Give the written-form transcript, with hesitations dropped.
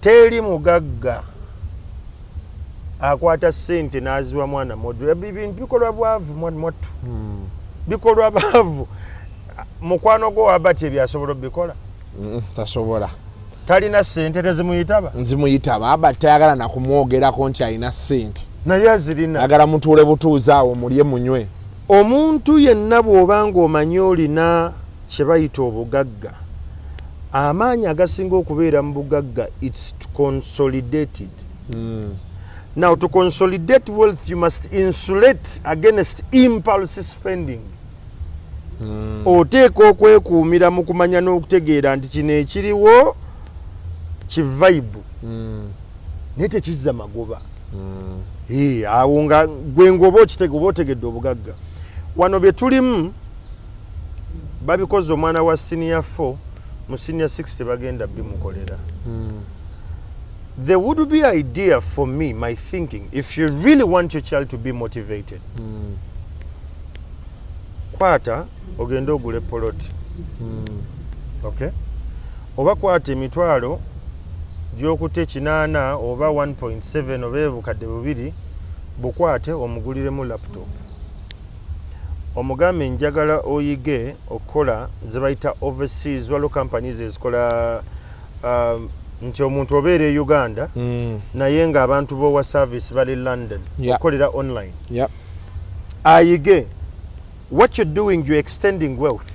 teri mugagga akwata ssente n'aziwa mwana modu ebintu bikolwa bwavu mwatu bikolwa baavu mukwano gwo Abati ebyasobola bikola tasobola talina ssente tezimuyitaba nzimuyitaba Abati tayagala nakumwogerako nti alina ssente naye azirina agala mutuule butuuzi awo mulye munywe omuntu yenna bw'obanga omanyi olina kye bayita obugagga amaanyi agasinga okubeera mu bugagga it's consolidated. Now to consolidate wealth you must insulate against impulse spending. Oteeka okwekuumira mu kumanya n'okutegeera nti kino ekiriwo kivibe naye tekizza magoba awo nga gwe ngoba otegedde obugagga wano bye tulimu babikoze omwana wa senior 4 mu senior 6 tebagenda bimukolera. There would be idea for me, my thinking, if you really want your child to be motivated. Kwata ogenda ogule poloti. Okay? Oba kwata emitwalo gy'okutte 8 oba 1.7 oba ebukadde bubiri bukwate omuguliremu laptop. Omugambe njagala oyige okukola ze bayita overseas waliwo companies ezikola nti omuntu obeera e Uganda naye ng'abantu b'owa service bali London okolera online. Ayige what you're doing, you're extending wealth.